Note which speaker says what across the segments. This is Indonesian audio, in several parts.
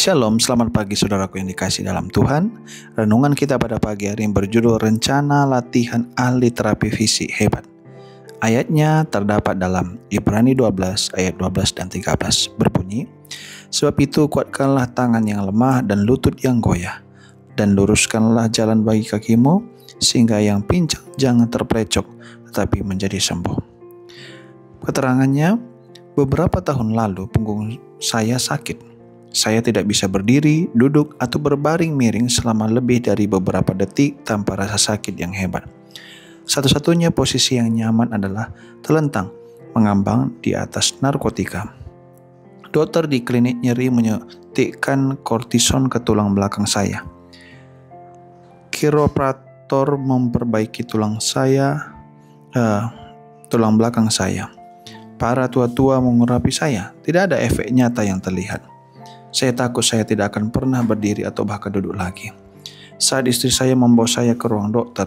Speaker 1: Shalom, selamat pagi saudaraku yang dikasih dalam Tuhan. Renungan kita pada pagi hari ini berjudul Rencana Latihan Ahli Terapi Fisik Hebat. Ayatnya terdapat dalam Ibrani 12 ayat 12 dan 13 berbunyi, sebab itu kuatkanlah tangan yang lemah dan lutut yang goyah, dan luruskanlah jalan bagi kakimu, sehingga yang pincang jangan terpelecok, tetapi menjadi sembuh. Keterangannya, beberapa tahun lalu punggung saya sakit. Saya tidak bisa berdiri, duduk, atau berbaring miring selama lebih dari beberapa detik tanpa rasa sakit yang hebat. Satu-satunya posisi yang nyaman adalah telentang, mengambang di atas narkotika. Dokter di klinik nyeri menyuntikkan kortison ke tulang belakang saya. Kiropraktor memperbaiki tulang belakang saya. Para tua-tua mengurapi saya. Tidak ada efek nyata yang terlihat. Saya takut saya tidak akan pernah berdiri atau bahkan duduk lagi. Saat istri saya membawa saya ke ruang dokter,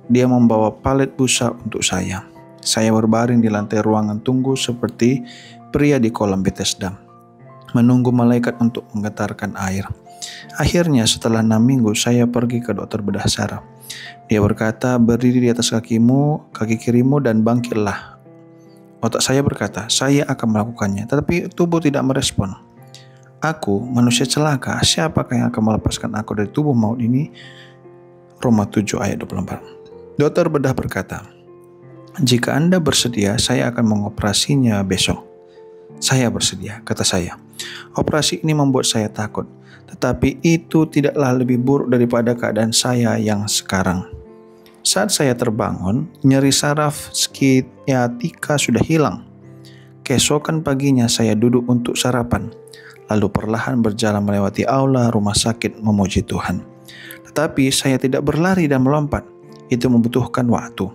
Speaker 1: dia membawa palet busa untuk saya. Saya berbaring di lantai ruangan tunggu seperti pria di kolam Bethesda, menunggu malaikat untuk menggetarkan air. Akhirnya setelah 6 minggu saya pergi ke dokter bedah saraf. Dia berkata, berdiri di atas kaki kirimu dan bangkitlah. Otak saya berkata, saya akan melakukannya, tetapi tubuh tidak merespon. Aku, manusia celaka, siapakah yang akan melepaskan aku dari tubuh maut ini? Roma 7 ayat 24. Dokter bedah berkata, jika Anda bersedia, saya akan mengoperasinya besok. Saya bersedia, kata saya. Operasi ini membuat saya takut, tetapi itu tidaklah lebih buruk daripada keadaan saya yang sekarang. Saat saya terbangun, nyeri saraf skiatika sudah hilang. Keesokan paginya saya duduk untuk sarapan, lalu perlahan berjalan melewati aula rumah sakit memuji Tuhan. Tetapi saya tidak berlari dan melompat, itu membutuhkan waktu.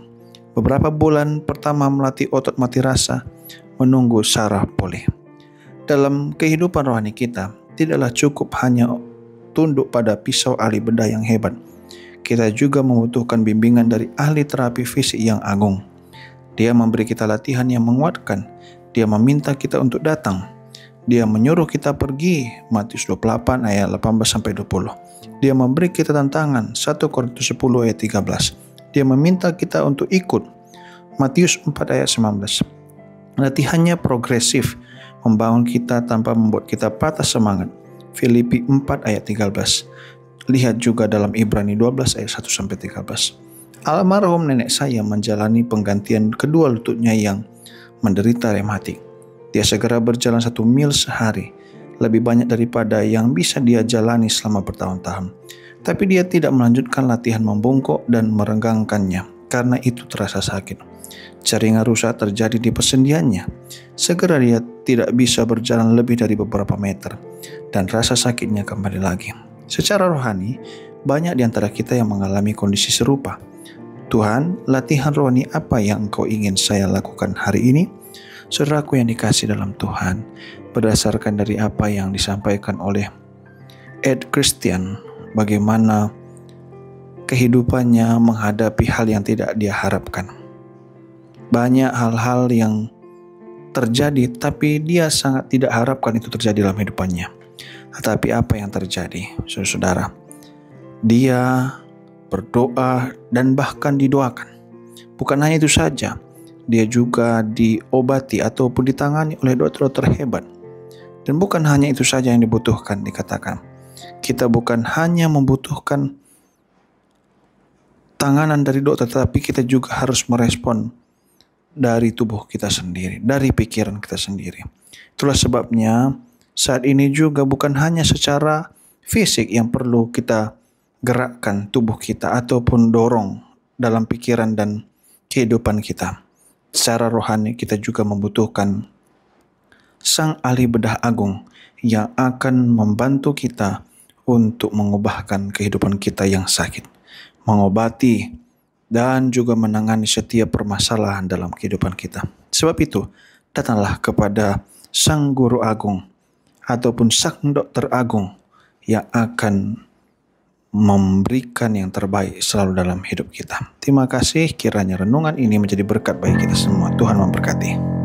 Speaker 1: Beberapa bulan pertama melatih otot mati rasa, menunggu saraf pulih. Dalam kehidupan rohani kita, tidaklah cukup hanya tunduk pada pisau ahli bedah yang hebat. Kita juga membutuhkan bimbingan dari ahli terapi fisik yang agung. Dia memberi kita latihan yang menguatkan. Dia meminta kita untuk datang. Dia menyuruh kita pergi, Matius 28 ayat 18-20. Dia memberi kita tantangan, 1 Korintus 10 ayat 13. Dia meminta kita untuk ikut, Matius 4 ayat 19. Latihannya progresif, membangun kita tanpa membuat kita patah semangat, Filipi 4 ayat 13. Lihat juga dalam Ibrani 12 ayat 1-13. Almarhum nenek saya menjalani penggantian kedua lututnya yang menderita rematik. Dia segera berjalan 1 mil sehari, lebih banyak daripada yang bisa dia jalani selama bertahun-tahun. Tapi dia tidak melanjutkan latihan membungkuk dan merenggangkannya, karena itu terasa sakit. Jaringan rusak terjadi di persendiannya. Segera dia tidak bisa berjalan lebih dari beberapa meter, dan rasa sakitnya kembali lagi. Secara rohani, banyak di antara kita yang mengalami kondisi serupa. Tuhan, latihan rohani apa yang Engkau ingin saya lakukan hari ini? Saudaraku yang dikasih dalam Tuhan, berdasarkan dari apa yang disampaikan oleh Ed Christian, bagaimana kehidupannya menghadapi hal yang tidak dia harapkan. Banyak hal-hal yang terjadi, tapi dia sangat tidak harapkan itu terjadi dalam hidupannya. Tetapi apa yang terjadi, saudara? Dia berdoa dan bahkan didoakan. Bukan hanya itu saja, dia juga diobati ataupun ditangani oleh dokter-dokter hebat. Dan bukan hanya itu saja yang dibutuhkan, dikatakan. Kita bukan hanya membutuhkan tanganan dari dokter, tetapi kita juga harus merespon dari tubuh kita sendiri, dari pikiran kita sendiri. Itulah sebabnya saat ini juga bukan hanya secara fisik yang perlu kita gerakkan tubuh kita ataupun dorong dalam pikiran dan kehidupan kita. Secara rohani kita juga membutuhkan Sang Ahli Bedah Agung yang akan membantu kita untuk mengubahkan kehidupan kita yang sakit, mengobati dan juga menangani setiap permasalahan dalam kehidupan kita. Sebab itu, datanglah kepada Sang Guru Agung ataupun Sang Dokter Agung yang akan memberikan yang terbaik selalu dalam hidup kita. Terima kasih, kiranya renungan ini menjadi berkat bagi kita semua. Tuhan memberkati.